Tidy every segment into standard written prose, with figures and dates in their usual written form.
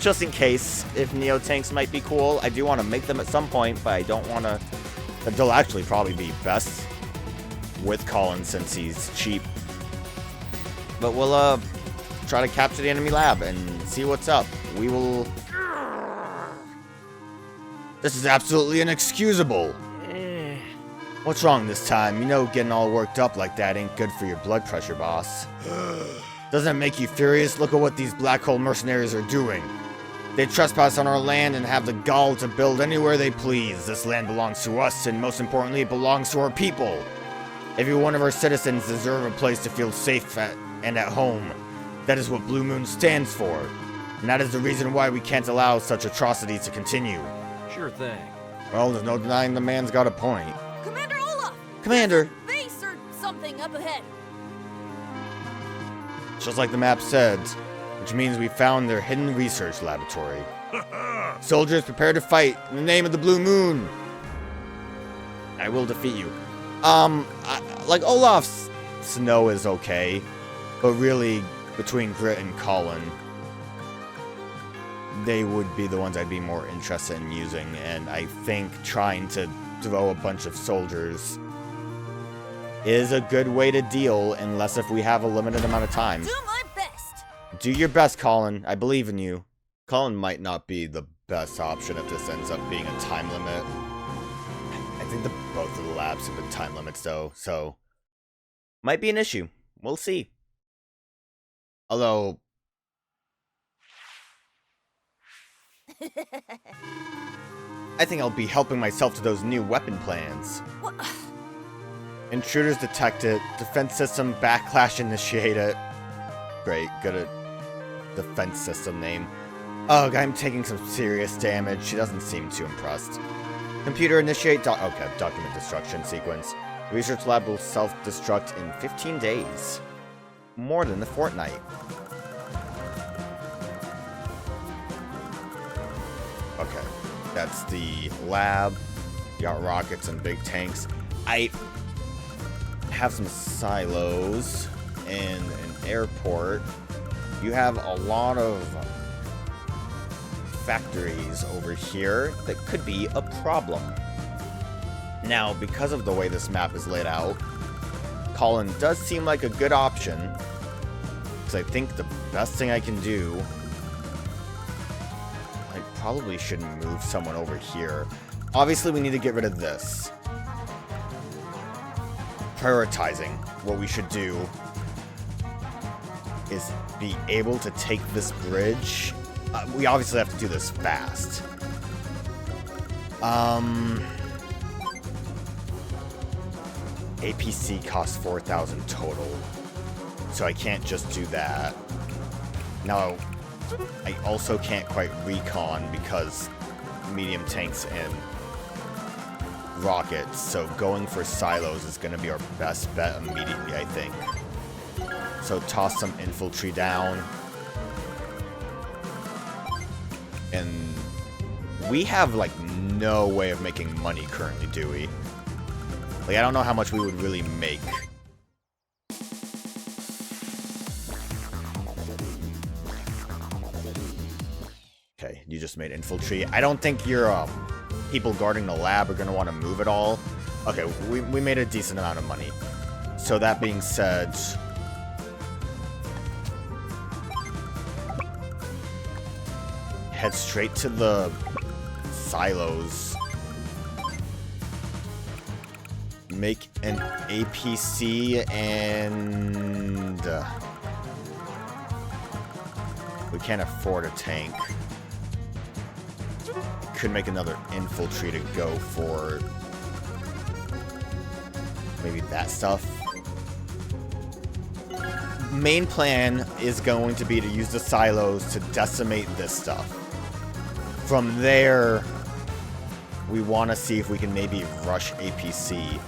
just in case, if Neo tanks might be cool. I do want to make them at some point, but I don't want to... They'll actually probably be best with Colin since he's cheap. But we'll try to capture the enemy lab and see what's up. We will... This is absolutely inexcusable. What's wrong this time? You know getting all worked up like that ain't good for your blood pressure, boss. Doesn't it make you furious? Look at what these black hole mercenaries are doing. They trespass on our land and have the gall to build anywhere they please. This land belongs to us, and most importantly, it belongs to our people. Every one of our citizens deserve a place to feel safe and at home. That is what Blue Moon stands for. And that is the reason why we can't allow such atrocities to continue. Sure thing. Well, there's no denying the man's got a point. Commander Olaf! Commander! Base or something up ahead. Just like the map said, which means we found their hidden research laboratory. Soldiers, prepare to fight in the name of the Blue Moon. I will defeat you. Like Olaf's snow is okay, but really between Grit and Colin, they would be the ones I'd be more interested in using, and I think trying to throw a bunch of soldiers is a good way to deal, unless if we have a limited amount of time. Do my best. Do your best, Colin. I believe in you. Colin might not be the best option if this ends up being a time limit. I think both of the labs have been time limits, though, so... Might be an issue. We'll see. Although... I think I'll be helping myself to those new weapon plans. What? Intruders detected. Defense system backlash initiated. Great, good at defense system name. Ugh, I'm taking some serious damage. She doesn't seem too impressed. Computer initiate okay, document destruction sequence. Research lab will self-destruct in 15 days. More than the Fortnight. Okay, that's the lab. Got rockets and big tanks. I have some silos and an airport. You have a lot of factories over here that could be a problem. Now, because of the way this map is laid out, Colin does seem like a good option, because I think the best thing I can do, I probably should move someone over here. Obviously, we need to get rid of this. Prioritizing what we should do is be able to take this bridge. We obviously have to do this fast. APC costs 4,000 total, so I can't just do that. Now, I also can't quite recon because medium tanks and rockets, so going for silos is going to be our best bet immediately, I think. So toss some infantry down. And we have, like, no way of making money currently, do we? Like, I don't know how much we would really make. Okay, you just made infantry. I don't think your people guarding the lab are going to want to move at all. Okay, we made a decent amount of money. So that being said... head straight to the silos. Make an APC and... we can't afford a tank. Could make another infantry to go for... maybe that stuff. Main plan is going to be to use the silos to decimate this stuff. From there, we want to see if we can maybe rush APC.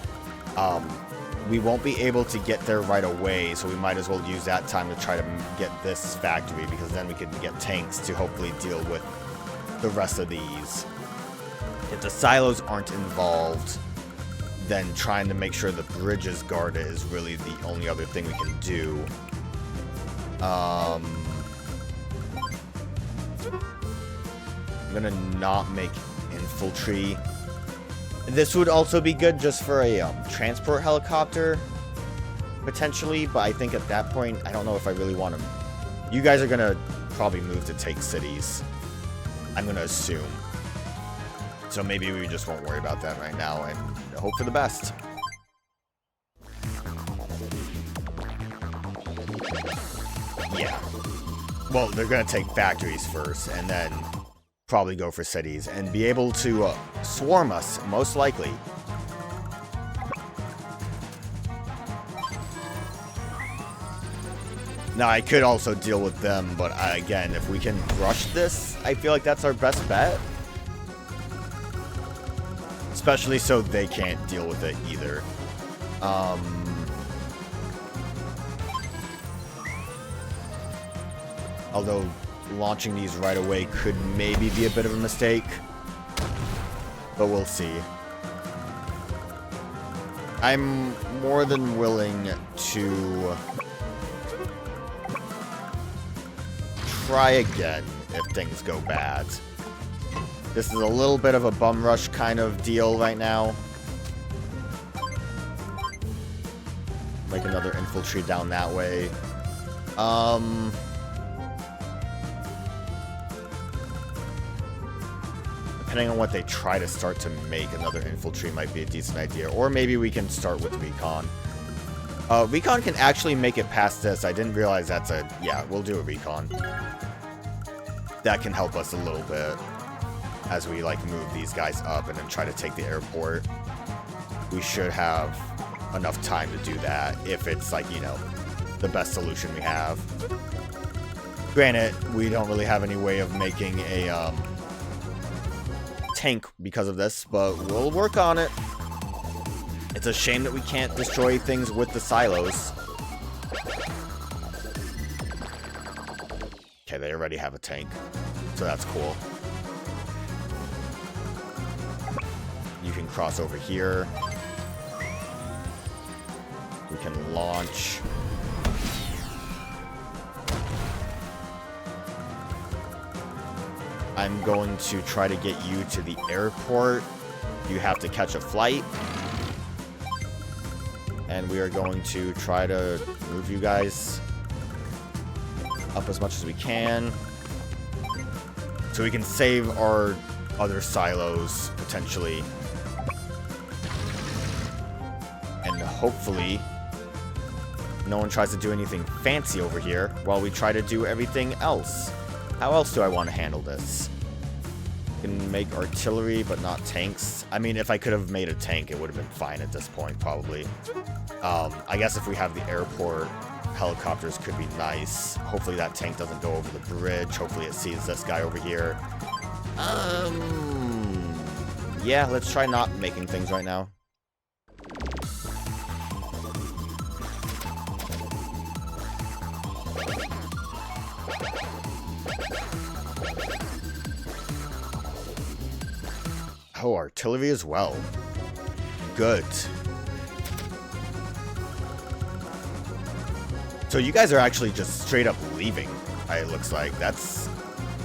We won't be able to get there right away, so we might as well use that time to try to get this factory, because then we can get tanks to hopefully deal with the rest of these. If the silos aren't involved, then trying to make sure the bridge is guarded is really the only other thing we can do. gonna not make infantry. This would also be good just for a transport helicopter, potentially, but I think at that point, I don't know if I really want to... You guys are gonna probably move to take cities. I'm gonna assume. So maybe we just won't worry about that right now and hope for the best. Yeah. Well, they're gonna take factories first, and then probably go for cities, and be able to swarm us, most likely. Now, I could also deal with them, but again, if we can rush this, I feel like that's our best bet. Especially so they can't deal with it either. Although launching these right away could maybe be a bit of a mistake. But we'll see. I'm more than willing to try again if things go bad. This is a little bit of a bum rush kind of deal right now. Make another infantry down that way. Depending on what they try to start to make, another infantry might be a decent idea. Or maybe we can start with recon. Recon can actually make it past this. I didn't realize that's a... Yeah, we'll do a recon. That can help us a little bit as we, like, move these guys up and then try to take the airport. We should have enough time to do that if it's, like, you know, the best solution we have. Granted, we don't really have any way of making a, tank because of this, but we'll work on it. It's a shame that we can't destroy things with the silos. Okay, they already have a tank, so that's cool. You can cross over here. We can launch. I'm going to try to get you to the airport. You have to catch a flight. And we are going to try to move you guys up as much as we can. So we can save our other silos, potentially. And hopefully, no one tries to do anything fancy over here while we try to do everything else. How else do I want to handle this? I can make artillery, but not tanks. I mean, if I could have made a tank, it would have been fine at this point, probably. I guess if we have the airport, helicopters could be nice. Hopefully that tank doesn't go over the bridge. Hopefully it sees this guy over here. Yeah, let's try not making things right now. Oh, artillery as well. Good. So you guys are actually just straight up leaving, it looks like. That's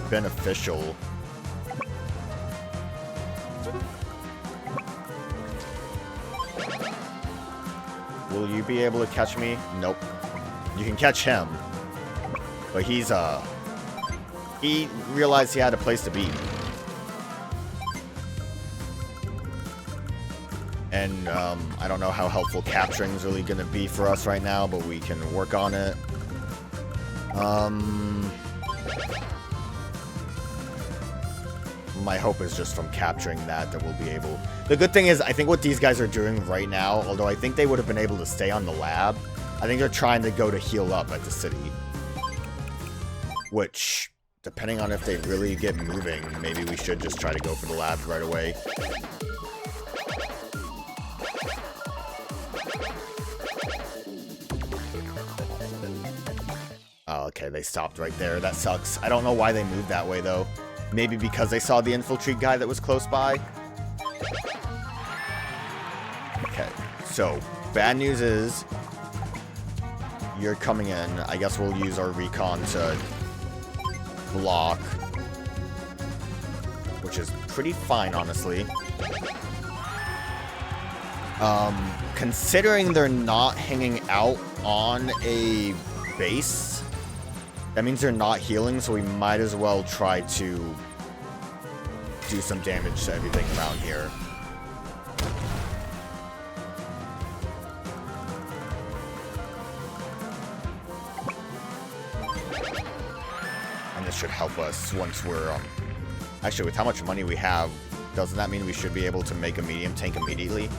beneficial. Will you be able to catch me? Nope. You can catch him. But he's, he realized he had a place to be. And, I don't know how helpful capturing is really going to be for us right now, but we can work on it. My hope is just from capturing that we'll be able... The good thing is, I think what these guys are doing right now, although I think they would have been able to stay on the lab, I think they're trying to go to heal up at the city. Which, depending on if they really get moving, maybe we should just try to go for the lab right away. Oh, okay, they stopped right there. That sucks. I don't know why they moved that way, though. Maybe because they saw the infantry guy that was close by? Okay, so, bad news is... You're coming in. I guess we'll use our recon to block. which is pretty fine, honestly. Considering they're not hanging out on a base, that means they're not healing, so we might as well try to do some damage to everything around here. And this should help us once we're, actually, with how much money we have, doesn't that mean we should be able to make a medium tank immediately?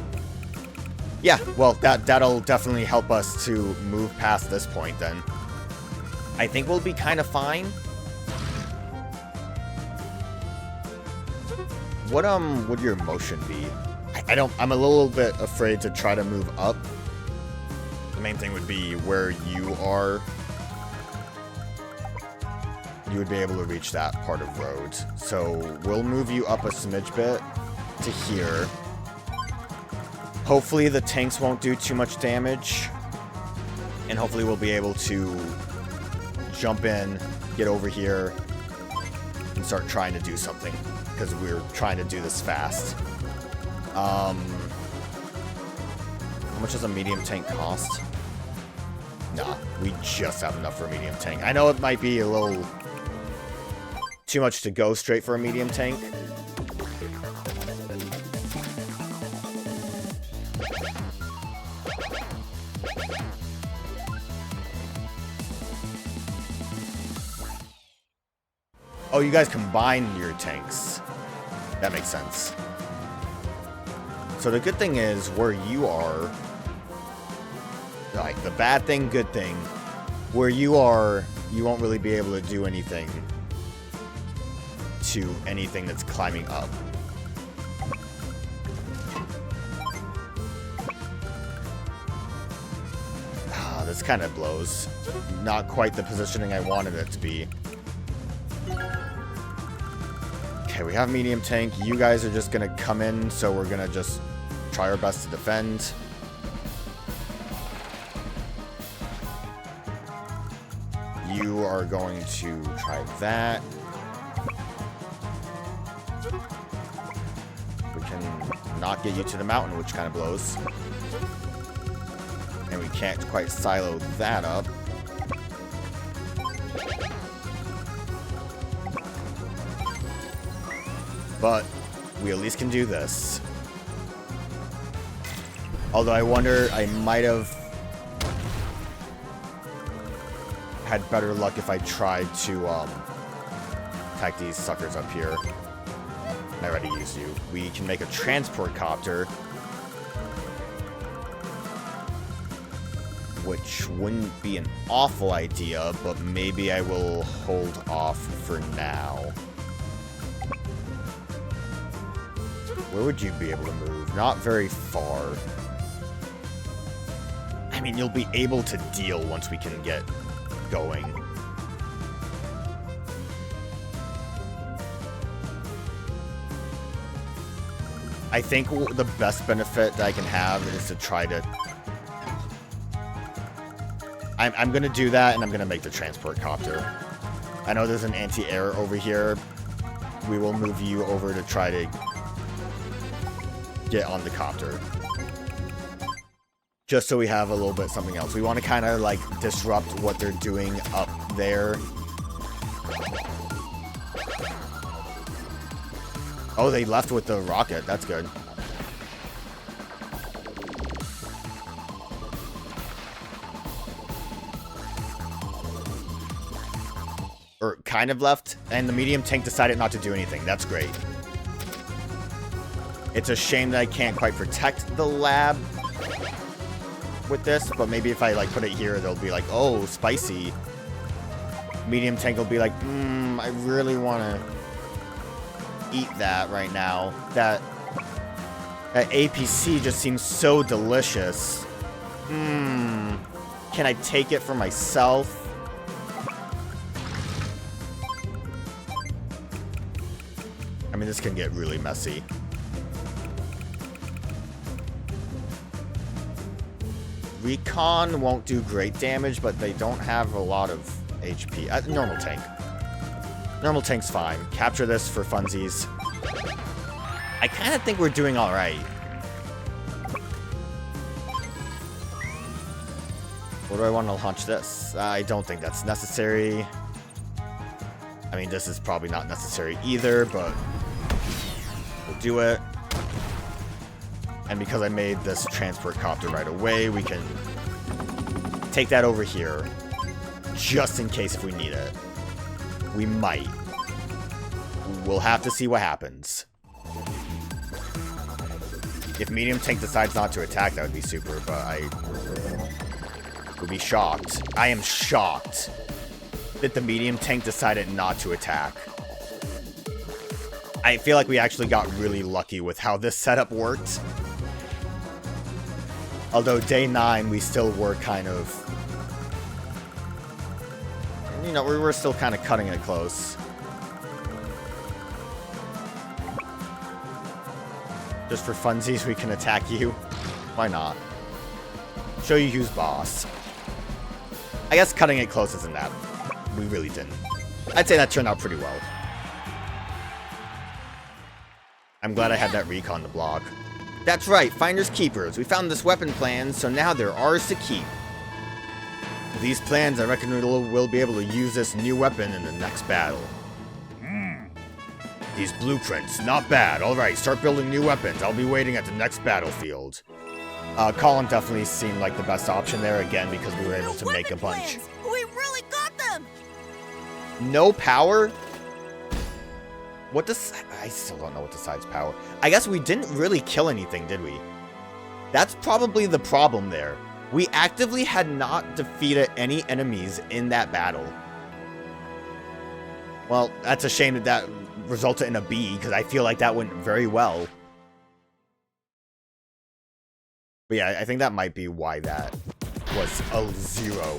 Yeah, well, that'll definitely help us to move past this point then. I think we'll be kind of fine. What would your motion be? I'm a little bit afraid to try to move up. The main thing would be where you are. You would be able to reach that part of road. So we'll move you up a smidge bit to here. Hopefully the tanks won't do too much damage. And hopefully we'll be able to jump in, get over here, and start trying to do something. Because we're trying to do this fast. How much does a medium tank cost? Nah, we just have enough for a medium tank. I know it might be a little too much to go straight for a medium tank. Oh, you guys combine your tanks. That makes sense. So the good thing is, where you are... Like, the bad thing, good thing. Where you are, you won't really be able to do anything to anything that's climbing up. Ah, this kind of blows. Not quite the positioning I wanted it to be. Okay, we have medium tank. You guys are just going to come in, so we're going to just try our best to defend. You are going to try that. We can not get you to the mountain, which kind of blows. And we can't quite silo that up. But we at least can do this. Although I wonder, I might have had better luck if I tried to attack these suckers up here. I already used you. We can make a transport copter, which wouldn't be an awful idea, but maybe I will hold off for now. Where would you be able to move? Not very far. I mean, you'll be able to deal once we can get going. I think the best benefit that I can have is to try to... I'm going to do that, and I'm going to make the transport copter. I know there's an anti-air over here. We will move you over to try to get on the copter. Just so we have a little bit something else. We want to kind of like disrupt what they're doing up there. Oh, they left with the rocket. That's good. Or kind of left. And the medium tank decided not to do anything. That's great. It's a shame that I can't quite protect the lab with this, but maybe if I like put it here, they'll be like, oh, spicy. Medium tank will be like, I really want to eat that right now. That APC just seems so delicious. Can I take it for myself? I mean, this can get really messy. Recon won't do great damage, but they don't have a lot of HP. Normal tank. Normal tank's fine. Capture this for funsies. I kind of think we're doing alright. What do I want to launch this? I don't think that's necessary. I mean, this is probably not necessary either, but we'll do it. And because I made this transport copter right away, we can take that over here. Just in case if we need it. We might. We'll have to see what happens. If medium tank decides not to attack, that would be super, but I would be shocked. I am shocked that the medium tank decided not to attack. I feel like we actually got really lucky with how this setup worked. Although day 9, we still were kind of... You know, we were still kind of cutting it close. Just for funsies, we can attack you. Why not? Show you who's boss. I guess cutting it close isn't that. We really didn't. I'd say that turned out pretty well. I'm glad I had that recon to block. That's right, finders keepers. We found this weapon plan, so now they're ours to keep. With these plans, I reckon we'll be able to use this new weapon in the next battle. These blueprints, not bad. Alright, start building new weapons. I'll be waiting at the next battlefield. Colin definitely seemed like the best option there again because we were able to make a bunch. We really got them! No power? What does... I still don't know what decides power. I guess we didn't really kill anything, did we? That's probably the problem there. We actively had not defeated any enemies in that battle. Well, that's a shame that that resulted in a B, because I feel like that went very well. But yeah, I think that might be why that was a 0.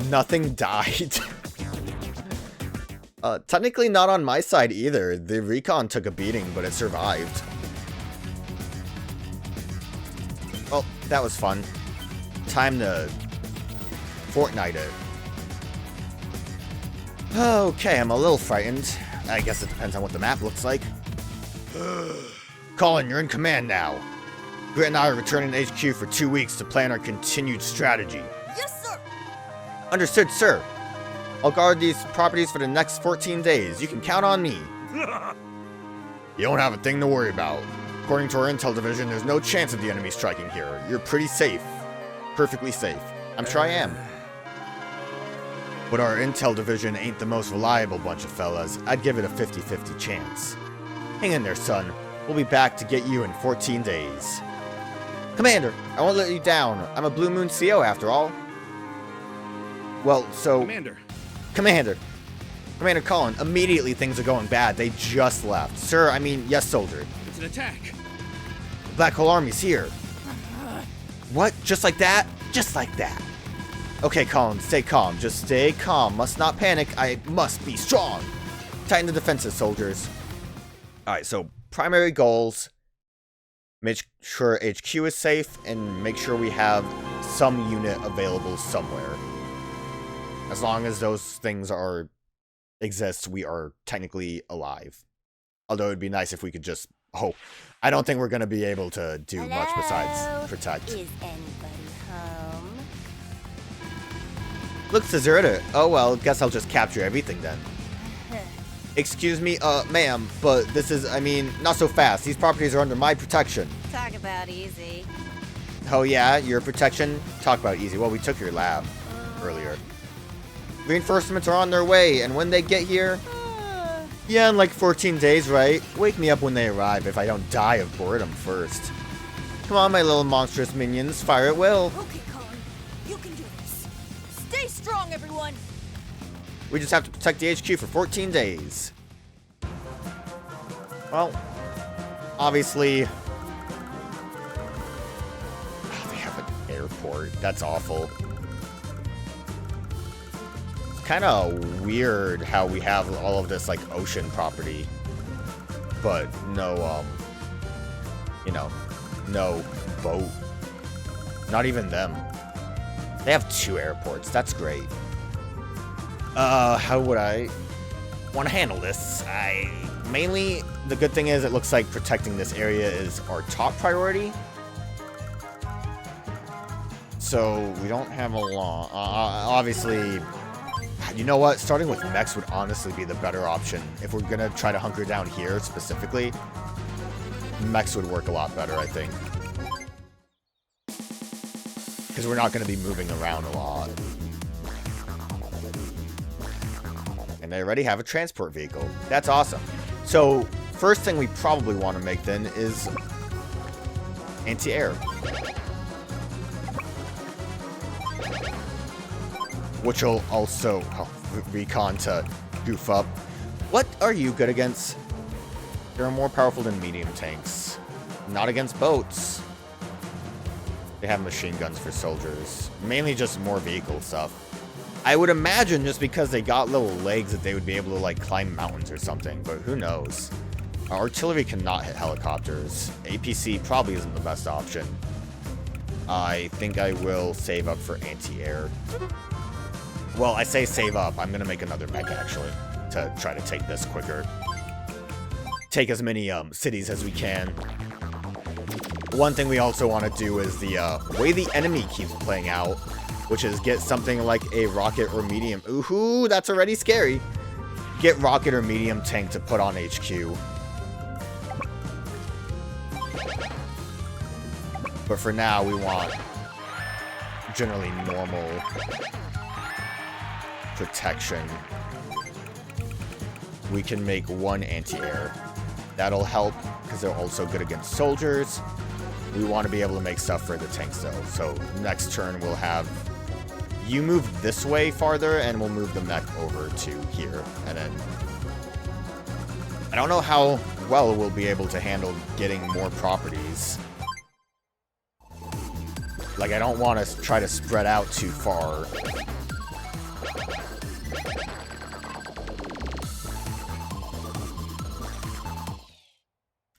Nothing died. Technically not on my side either. The recon took a beating, but it survived. Well, that was fun. Time to Fortnight it. Okay, I'm a little frightened. I guess it depends on what the map looks like. Colin, you're in command now. Grit and I are returning to HQ for 2 weeks to plan our continued strategy. Yes, sir! Understood, sir. I'll guard these properties for the next 14 days. You can count on me. You don't have a thing to worry about. According to our intel division, there's no chance of the enemy striking here. You're pretty safe. Perfectly safe. I'm sure I am. But our intel division ain't the most reliable bunch of fellas. I'd give it a 50-50 chance. Hang in there, son. We'll be back to get you in 14 days. Commander, I won't let you down. I'm a Blue Moon CO after all. Well, so... Commander Colin, immediately things are going bad. They just left. Sir, I mean, yes, soldier. It's an attack. The Black Hole Army's here. What? Just like that? Just like that. Okay, Colin, stay calm. Just stay calm. Must not panic. I must be strong. Tighten the defenses, soldiers. Alright, so primary goals. Make sure HQ is safe, and make sure we have some unit available somewhere. As long as those things exist, we are technically alive. Although it would be nice if we could just... Oh, I don't think we're going to be able to do much besides protect. Is anybody home? Looks deserted. Oh well, guess I'll just capture everything then. Excuse me, ma'am, but this is, I mean, not so fast. These properties are under my protection. Talk about easy. Oh yeah, your protection? Talk about easy. Well, we took your lab earlier. Reinforcements are on their way, and when they get here... Yeah, in like 14 days, right? Wake me up when they arrive if I don't die of boredom first. Come on, my little monstrous minions, fire at will. Okay, Colin. You can do this. Stay strong, everyone. We just have to protect the HQ for 14 days. Well, obviously... Oh, they have an airport. That's awful. Kind of weird how we have all of this like ocean property, but no you know, no boat. Not even them. They have 2 airports. That's great. How would I want to handle this. Mainly, the good thing is it looks like protecting this area is our top priority. So we don't have a lot. Obviously, you know what? Starting with mechs would honestly be the better option. If we're going to try to hunker down here specifically, mechs would work a lot better, I think. Because we're not going to be moving around a lot. And they already have a transport vehicle. That's awesome. So, first thing we probably want to make then is anti-air. Which will also recon to goof up. What are you good against? They're more powerful than medium tanks. Not against boats. They have machine guns for soldiers. Mainly just more vehicle stuff. I would imagine just because they got little legs that they would be able to like climb mountains or something, but who knows. Artillery cannot hit helicopters. APC probably isn't the best option. I think I will save up for anti-air. Well, I say save up. I'm going to make another mech actually to try to take this quicker. Take as many cities as we can. One thing we also want to do is the way the enemy keeps playing out, which is get something like a rocket or medium. Ooh, that's already scary. Get rocket or medium tank to put on HQ. But for now, we want generally normal protection. We can make one anti-air. That'll help because they're also good against soldiers. We want to be able to make stuff for the tanks though. So next turn we'll have you move this way farther and we'll move the mech over to here. And then I don't know how well we'll be able to handle getting more properties. Like I don't want to try to spread out too far.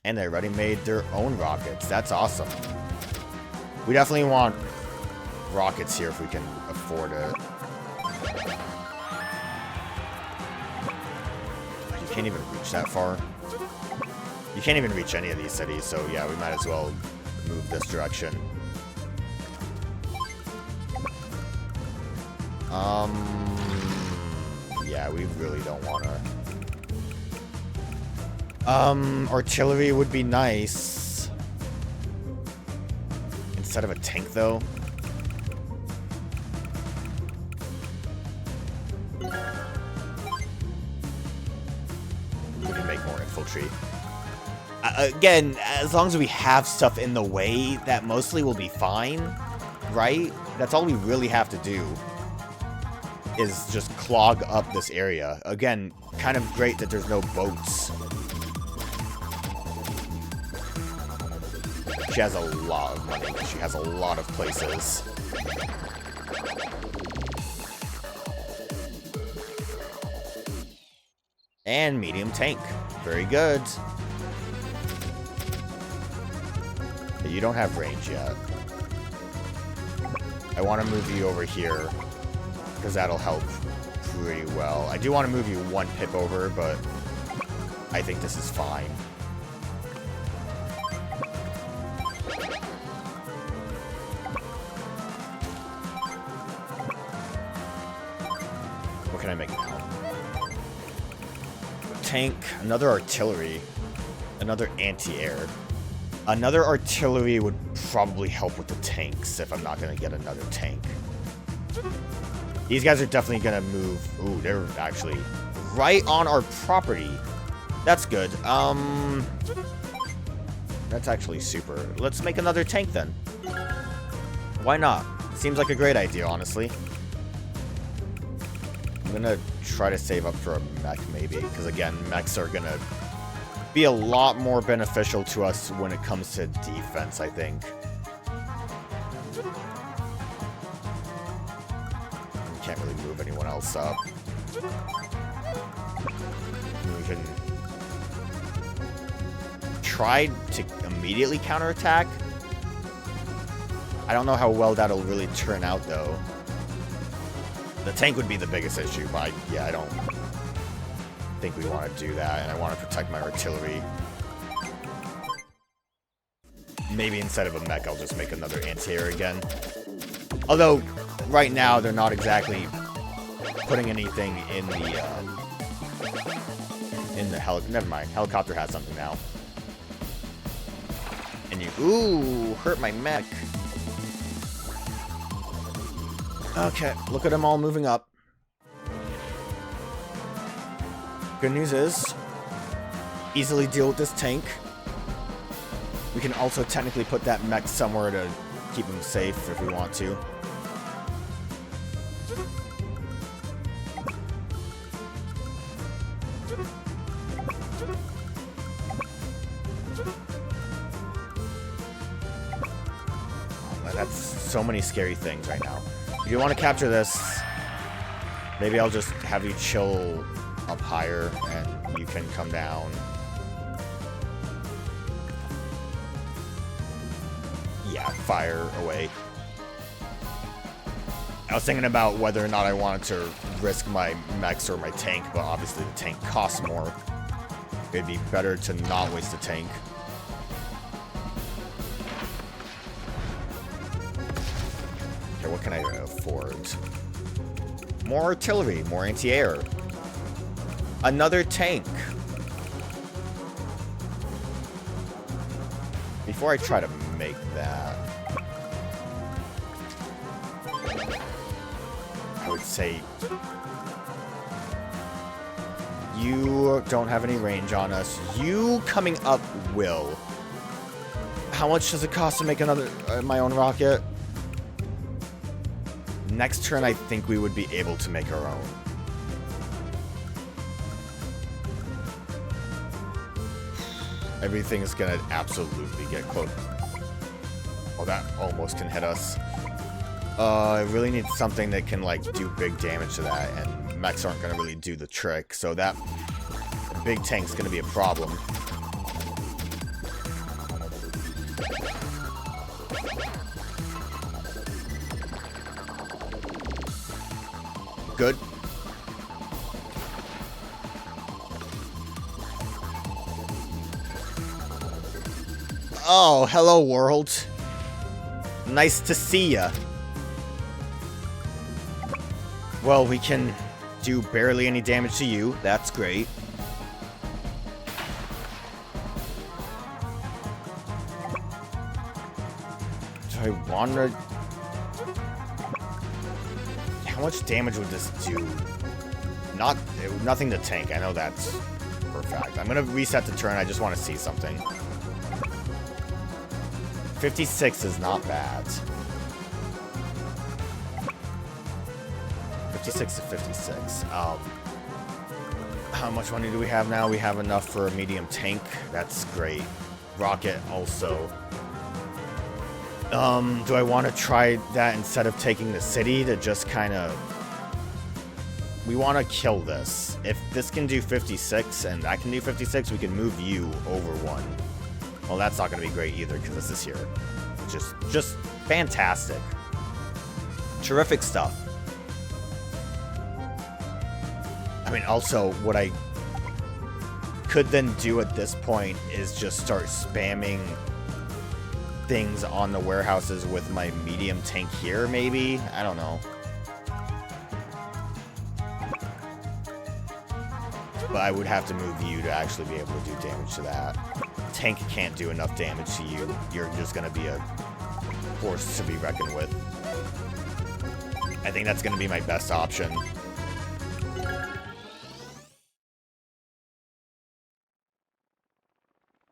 And they already made their own rockets. That's awesome. We definitely want rockets here if we can afford it. You can't even reach that far. You can't even reach any of these cities, so yeah, we might as well move this direction. Yeah, we really don't want to. Artillery would be nice. Instead of a tank, though. We can make more infantry. Again, as long as we have stuff in the way, that mostly will be fine, right? That's all we really have to do. Is just clog up this area. Again, kind of great that there's no boats. She has a lot of money. She has a lot of places. And medium tank. Very good. But you don't have range yet. I want to move you over here. Because that'll help pretty well. I do want to move you one pip over, but I think this is fine. What can I make now? Tank, another artillery, another anti-air. Another artillery would probably help with the tanks if I'm not going to get another tank. These guys are definitely going to move. Ooh, they're actually right on our property. That's good. That's actually super. Let's make another tank then. Why not? Seems like a great idea, honestly. I'm going to try to save up for a mech, maybe. Because, again, mechs are going to be a lot more beneficial to us when it comes to defense, I think. Can't really move anyone else up. We can try to immediately counterattack. I don't know how well that'll really turn out, though. The tank would be the biggest issue, but yeah, I don't think we want to do that, and I want to protect my artillery. Maybe instead of a mech, I'll just make another anti-air again. Although, right now, they're not exactly putting anything in the never mind. Helicopter has something now. And ooh, hurt my mech. Okay, look at them all moving up. Good news is, easily deal with this tank. We can also technically put that mech somewhere to keep him safe if we want to. That's so many scary things right now. If you want to capture this, maybe I'll just have you chill up higher and you can come down. Yeah, fire away. I was thinking about whether or not I wanted to risk my mechs or my tank, but obviously the tank costs more. It'd be better to not waste the tank. Okay, what can I afford? More artillery, more anti-air. Another tank. Before I try to make that, I would say you don't have any range on us. You coming up will. How much does it cost to make another my own rocket? Next turn, I think we would be able to make our own. Everything is gonna absolutely get close. Oh, that almost can hit us. I really need something that can, like, do big damage to that, and mechs aren't gonna really do the trick, so that big tank's gonna be a problem. Good. Oh, hello, world. Nice to see ya. Well, we can do barely any damage to you. That's great. Do I want to... How much damage would this do? Nothing to tank. I know that's perfect. I'm going to reset the turn. I just want to see something. 56 is not bad. 56 to 56. How much money do we have now? We have enough for a medium tank. That's great. Rocket also. Do I want to try that instead of taking the city to just kind of... We want to kill this. If this can do 56 and that can do 56, we can move you over one. Well, that's not going to be great either because this is here. Just fantastic. Terrific stuff. I mean, also, what I could then do at this point is just start spamming things on the warehouses with my medium tank here, maybe? I don't know. But I would have to move you to actually be able to do damage to that. Tank can't do enough damage to you. You're just going to be a force to be reckoned with. I think that's going to be my best option.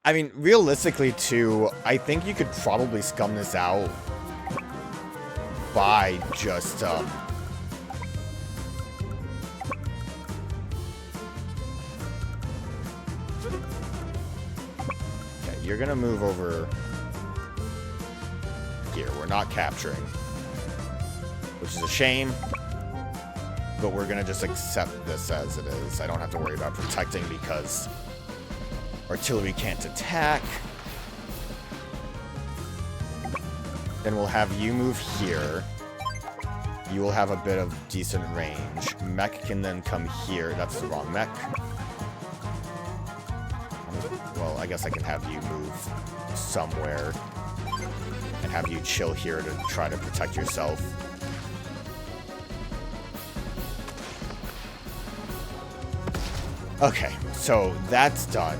I mean, realistically, too, I think you could probably scum this out by just, Okay, you're gonna move over here. We're not capturing, which is a shame, but we're gonna just accept this as it is. I don't have to worry about protecting because artillery can't attack. Then we'll have you move here. You will have a bit of decent range. Mech can then come here. That's the wrong mech. I guess I can have you move somewhere and have you chill here to try to protect yourself. Okay, so that's done.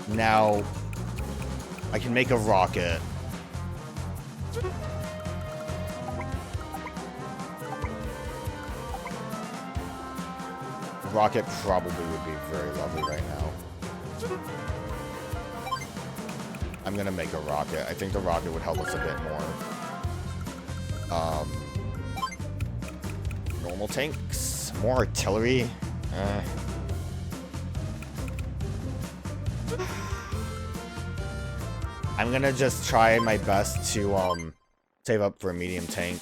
Now, I can make a rocket. Rocket probably would be very lovely right now. I'm gonna make a rocket. I think the rocket would help us a bit more. Normal tanks? More artillery? I'm gonna just try my best to save up for a medium tank.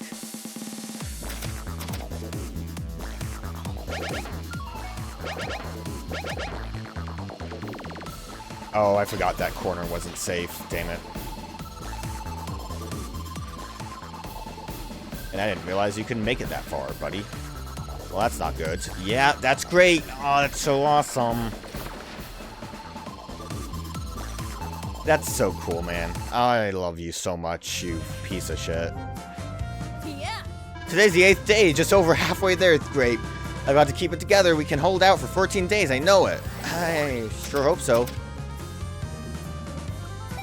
Oh, I forgot that corner wasn't safe. Damn it. And I didn't realize you couldn't make it that far, buddy. Well, that's not good. Yeah, that's great. Oh, that's so awesome. That's so cool, man. I love you so much, you piece of shit. Yeah. Today's the 8th day, just over halfway there. It's great. I've got to keep it together. We can hold out for 14 days. I know it. I sure hope so.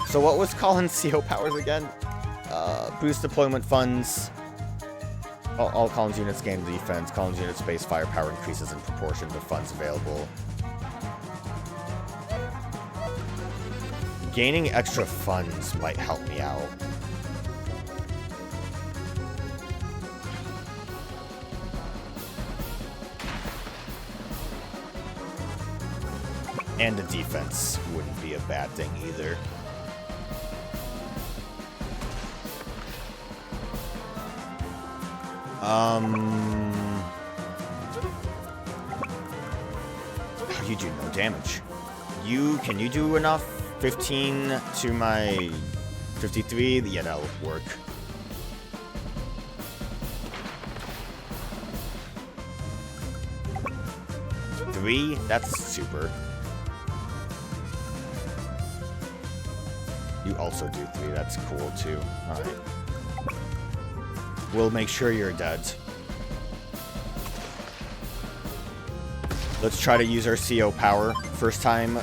So what was Colin's CO powers again? Boost deployment funds. All Colin's units gain defense. Colin's units base firepower increases in proportion to funds available. Gaining extra funds might help me out. And the defense wouldn't be a bad thing either. How do you do no damage? Can you do enough? 15 to my 53? Yeah, that'll work. Three? That's super. You also do 3. That's cool too. Alright. We'll make sure you're dead. Let's try to use our CO power. First time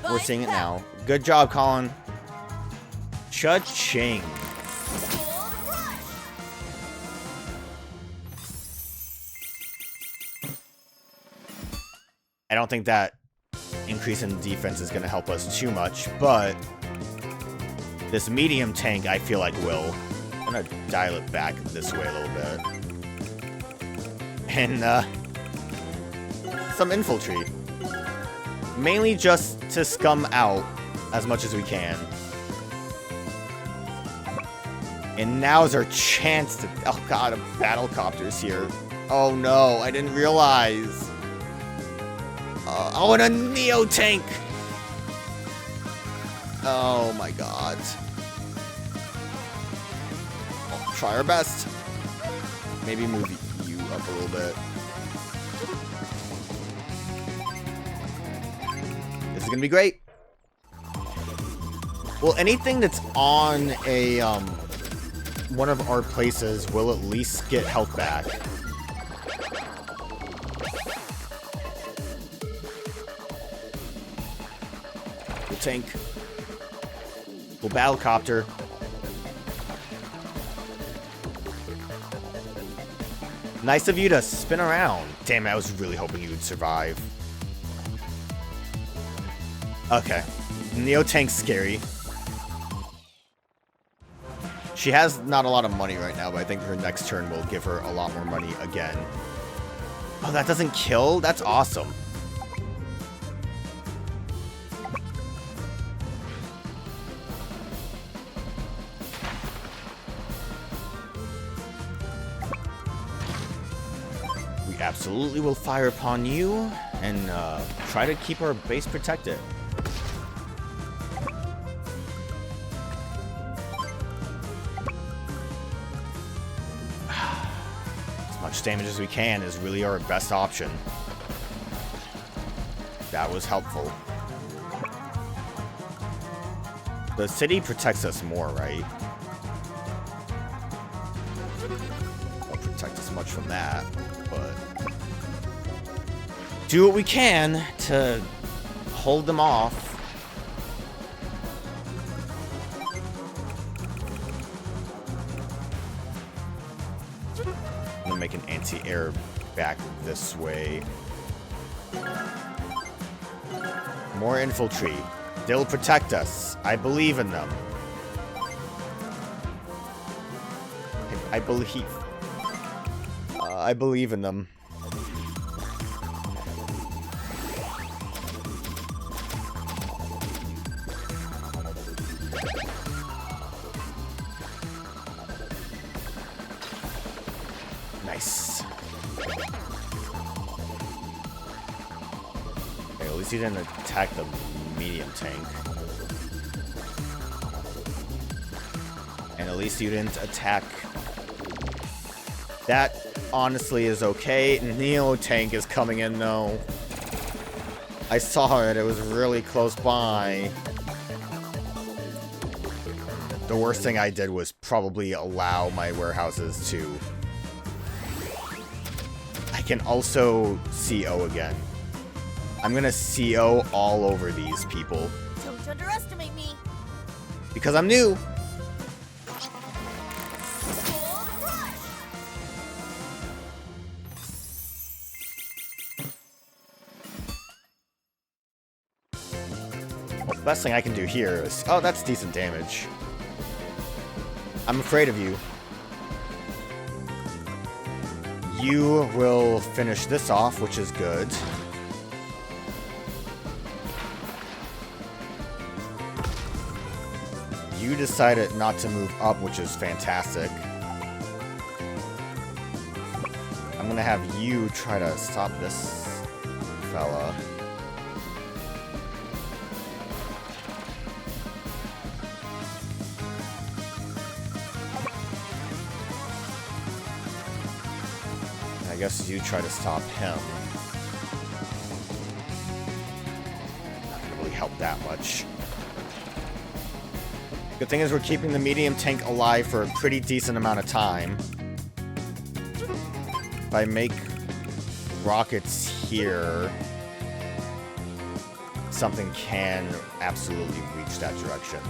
we're seeing it now. Good job, Colin. Cha-ching. I don't think that increase in defense is going to help us too much, but this medium tank I feel like will. I'm going to dial it back this way a little bit. And, some infantry. Mainly just to scum out as much as we can. And now's our chance to... Oh god, a battlecopter's here. Oh no, I didn't realize. Oh, and a Neo tank! Oh my god. I'll try our best. Maybe move you up a little bit. This is gonna be great. Well, anything that's on a one of our places will at least get health back. We'll tank. We'll battlecopter. Nice of you to spin around. Damn it, I was really hoping you would survive. Okay. Neo tank's scary. She has not a lot of money right now, but I think her next turn will give her a lot more money again. Oh, that doesn't kill? That's awesome. We absolutely will fire upon you and try to keep our base protected. Damage as we can is really our best option. That was helpful. The city protects us more, right? Won't protect us much from that, but do what we can to hold them off. I'm gonna make an anti-air back this way. More infantry. They'll protect us. I believe in them. I believe in them. Nice. Okay, at least he didn't attack the medium tank. And at least you didn't attack. That honestly is okay. Neo tank is coming in though. I saw it. It was really close by. The worst thing I did was probably allow my warehouses to... I can also CO again. I'm gonna CO all over these people. Don't underestimate me. Because I'm new. Well, the best thing I can do here is... Oh, that's decent damage. I'm afraid of you. You will finish this off, which is good. You decided not to move up, which is fantastic. I'm gonna have you try to stop this fella. I guess you try to stop him. Not gonna really help that much. Good thing is we're keeping the medium tank alive for a pretty decent amount of time. If I make rockets here, something can absolutely reach that direction.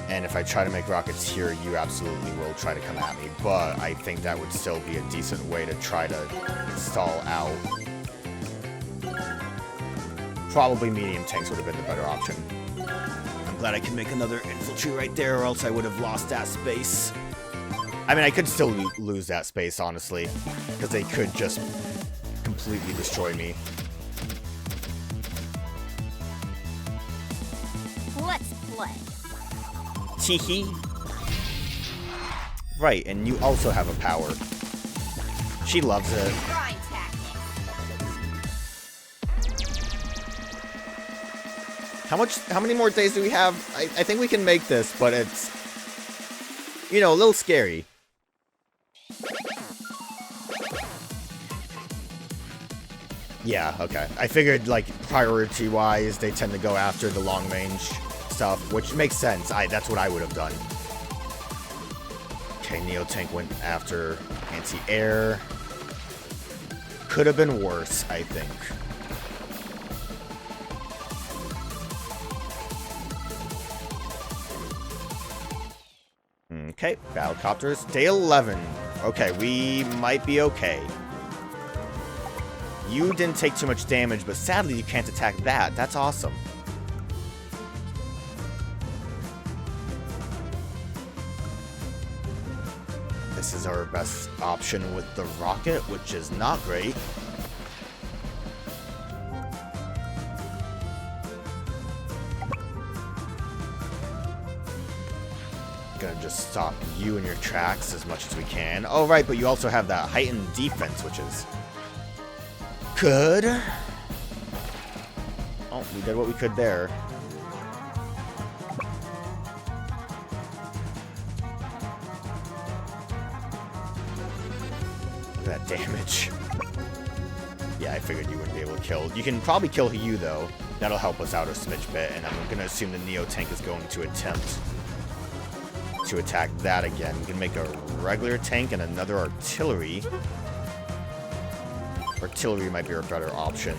And if I try to make rockets here, you absolutely will try to come at me. But I think that would still be a decent way to try to stall out. Probably medium tanks would have been the better option. I'm glad I can make another infantry right there, or else I would have lost that space. I mean, I could still lose that space, honestly, because they could just completely destroy me. Let's play. Teehee. Right, and you also have a power. She loves it. Grind tactics. How many more days do we have? I think we can make this, but it's, you know, a little scary. Yeah, okay. I figured, like, priority-wise, they tend to go after the long-range stuff, which makes sense. That's what I would have done. Okay, Neo Tank went after anti-air. Could have been worse, I think. Okay, battlecopters. Day 11. Okay, we might be okay. You didn't take too much damage, but sadly you can't attack that. That's awesome. This is our best option with the rocket, which is not great. Gonna just stop you in your tracks as much as we can. Oh, right, but you also have that heightened defense, which is good. Oh, we did what we could there. Look at that damage. Yeah, I figured you wouldn't be able to kill. You can probably kill you, though. That'll help us out a smidge bit, and I'm going to assume the Neo tank is going to attempt to attack that again. We can make a regular tank and another artillery. Artillery might be a better option.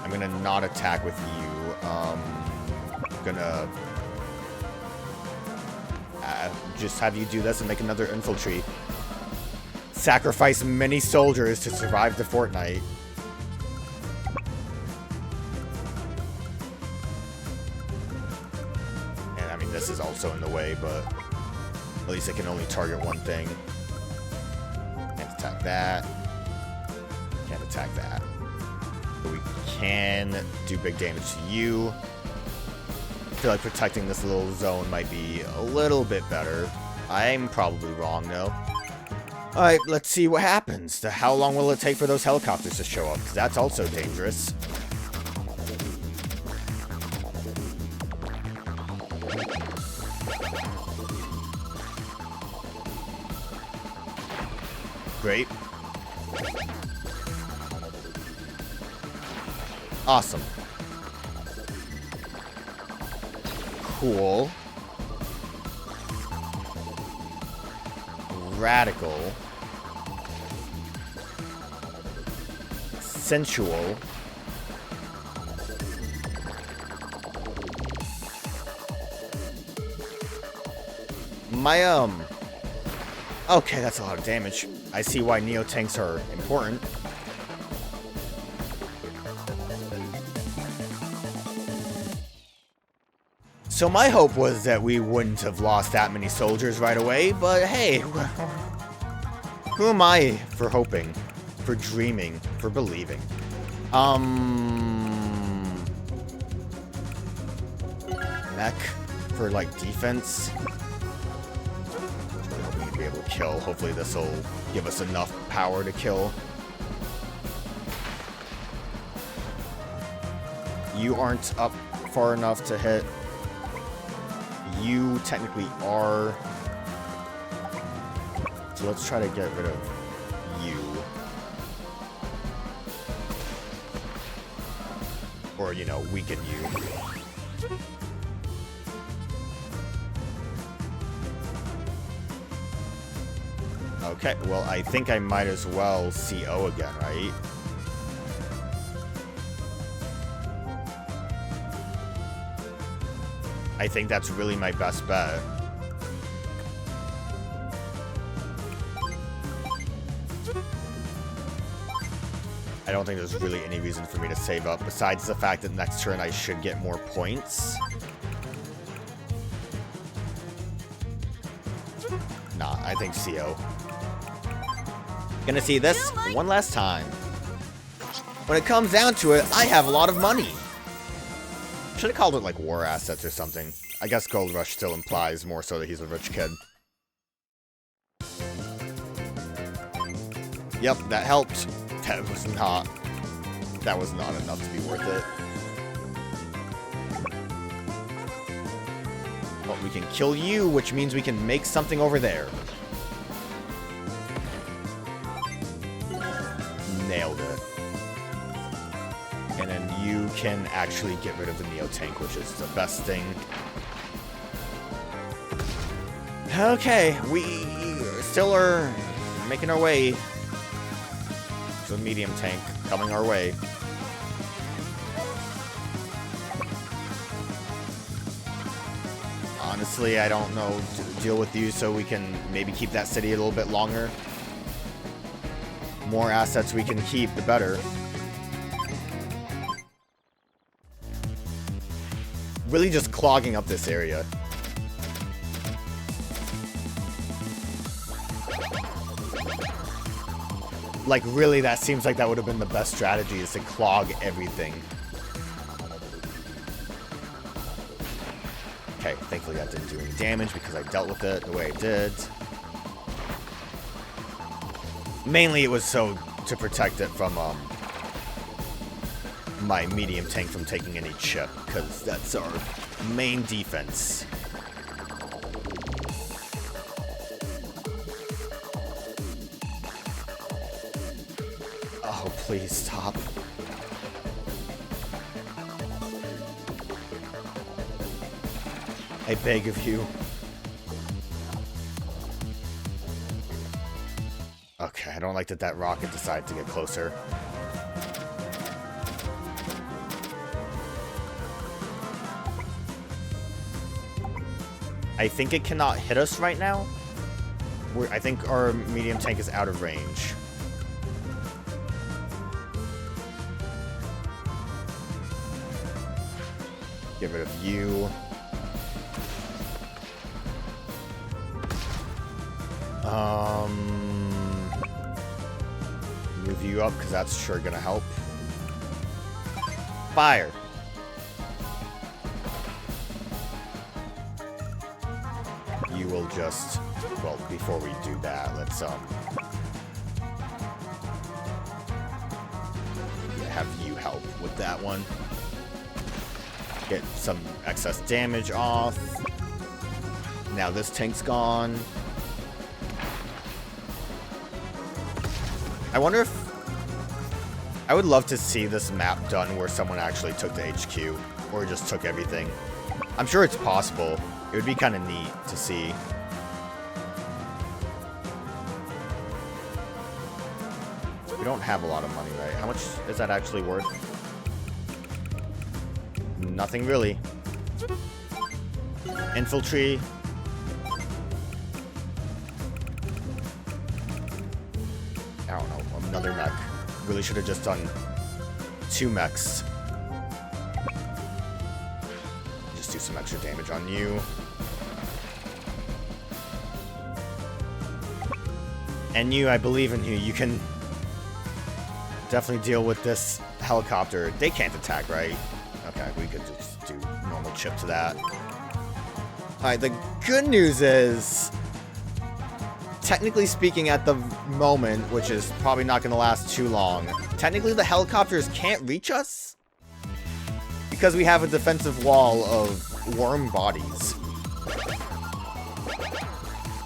I'm going to not attack with you. I'm going to just have you do this and make another infantry. Sacrifice many soldiers to survive the Fortnight. And I mean, this is also in the way, but at least it can only target one thing. Can't attack that. Can't attack that. But we can do big damage to you. I feel like protecting this little zone might be a little bit better. I'm probably wrong, though. Alright, let's see what happens. How long will it take for those helicopters to show up? 'Cause that's also dangerous. Great. Awesome. Cool. Radical. Sensual. Okay, that's a lot of damage. I see why Neo tanks are important. So my hope was that we wouldn't have lost that many soldiers right away, but hey, who am I for hoping, for dreaming, for believing? Mech for like defense. We need be able to kill. Hopefully this will give us enough power to kill. You aren't up far enough to hit. You technically are. So let's try to get rid of you. Or, you know, weaken you. Okay, well, I think I might as well CO again, right? I think that's really my best bet. I don't think there's really any reason for me to save up, besides the fact that next turn I should get more points. Nah, I think CO. Gonna see this one last time. When it comes down to it, I have a lot of money. Should have called it like war assets or something. I guess Gold Rush still implies more so that he's a rich kid. Yep, that helped. That was not enough to be worth it. But we can kill you, which means we can make something over there. Nailed it. And then you can actually get rid of the Neo tank, which is the best thing. Okay, we still are making our way. There's a medium tank coming our way. Honestly, I don't know. Deal with you so we can maybe keep that city a little bit longer. More assets we can keep, the better. Really just clogging up this area. Like, really, that seems like that would have been the best strategy, is to clog everything. Okay, thankfully that didn't do any damage because I dealt with it the way I did. Mainly it was so to protect it from my medium tank from taking any chip, because that's our main defense. Please stop. I beg of you. Okay, I don't like that that rocket decided to get closer. I think it cannot hit us right now. I think our medium tank is out of range. Get rid of you. Move you up, because that's sure gonna help. Fire. You will just, well, before we do that, let's have you help with that one. Get some excess damage off. Now this tank's gone. I wonder if... I would love to see this map done where someone actually took the HQ, or just took everything. I'm sure it's possible. It would be kind of neat to see. We don't have a lot of money, right? How much is that actually worth? Nothing really. Infantry. I don't know. Another mech. Really should have just done 2 mechs. Just do some extra damage on you. And you, I believe in you. You can definitely deal with this helicopter. They can't attack, right? Okay, we could just do normal chip to that. Alright, the good news is, technically speaking at the moment, which is probably not going to last too long, technically the helicopters can't reach us because we have a defensive wall of worm bodies.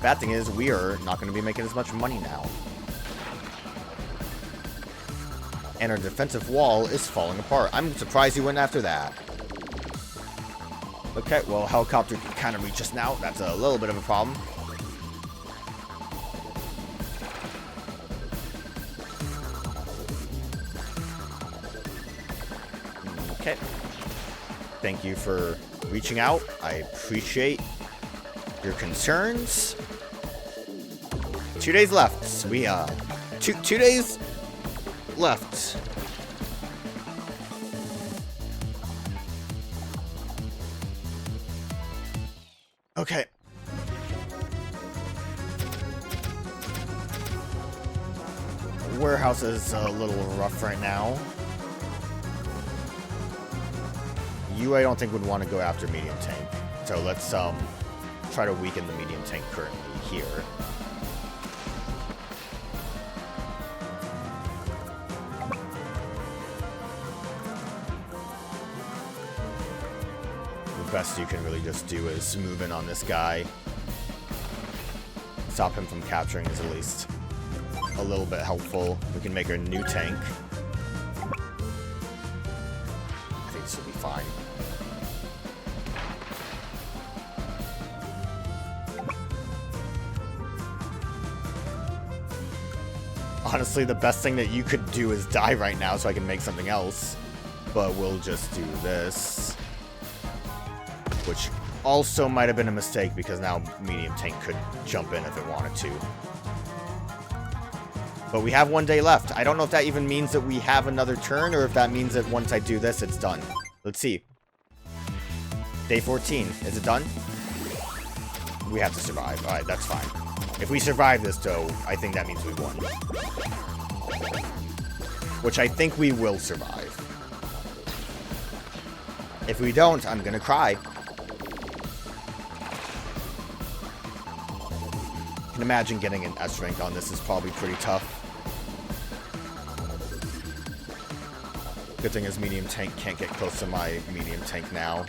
Bad thing is, we are not going to be making as much money now. And our defensive wall is falling apart. I'm surprised you went after that. Okay, well, helicopter can kind of reach us now. That's a little bit of a problem. Okay. Thank you for reaching out. I appreciate your concerns. 2 days left. We, two days left. Okay. Warehouse is a little rough right now. You, I don't think, would want to go after medium tank. So let's try to weaken the medium tank currently here. The best you can really just do is move in on this guy. Stop him from capturing is at least a little bit helpful. We can make a new tank. I think this will be fine. Honestly, the best thing that you could do is die right now so I can make something else. But we'll just do this. Which also might have been a mistake because now medium tank could jump in if it wanted to. But we have 1 day left. I don't know if that even means that we have another turn or if that means that once I do this, it's done. Let's see. Day 14. Is it done? We have to survive. Alright, that's fine. If we survive this, though, I think that means we won. Which I think we will survive. If we don't, I'm gonna cry. I can imagine getting an S rank on this is probably pretty tough. Good thing is medium tank can't get close to my medium tank now.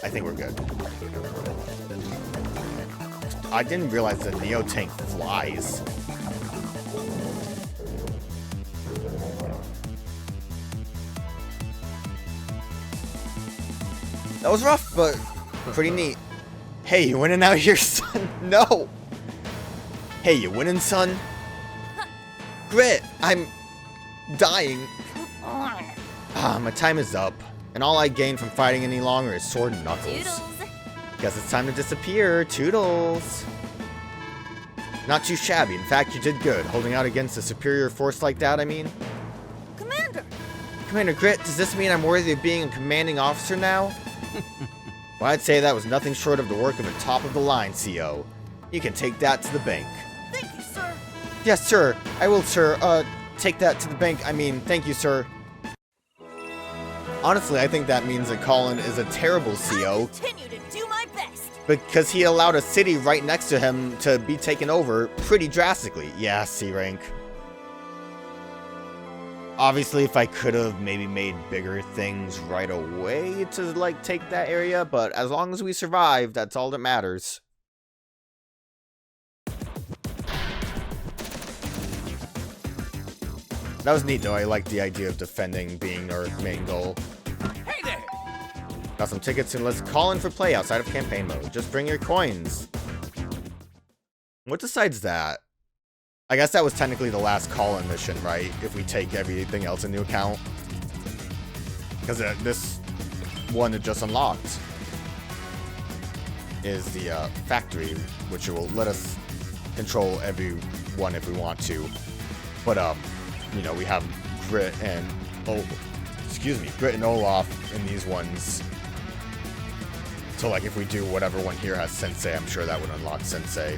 I think we're good. I didn't realize the Neo tank flies. That was rough, but pretty neat. Hey, you winning out here, son? No! Hey, you winning, son? Grit, I'm dying. Ah, my time is up. And all I gain from fighting any longer is sword and knuckles. Toodles. Guess it's time to disappear. Toodles. Not too shabby. In fact, you did good. Holding out against a superior force like that, I mean. Commander! Commander Grit, does this mean I'm worthy of being a commanding officer now? Well, I'd say that was nothing short of the work of a top-of-the-line CO. You can take that to the bank. Thank you, sir. Yes, sir. I will, sir. Take that to the bank. I mean, thank you, sir. Honestly, I think that means that Colin is a terrible CO. I'll continue to do my best. Because he allowed a city right next to him to be taken over pretty drastically. Yeah, C rank. Obviously, if I could have maybe made bigger things right away to, like, take that area, but as long as we survive, that's all that matters. That was neat, though. I like the idea of defending being our main goal. Hey there! Got some tickets, and let's call in for play outside of campaign mode. Just bring your coins. What decides that? I guess that was technically the last call-in mission, right? If we take everything else into account. Because this one that just unlocked is the factory, which will let us control everyone if we want to. But, you know, we have Grit and... Grit and Olaf in these ones. So, like, if we do whatever one here has Sensei, I'm sure that would unlock Sensei.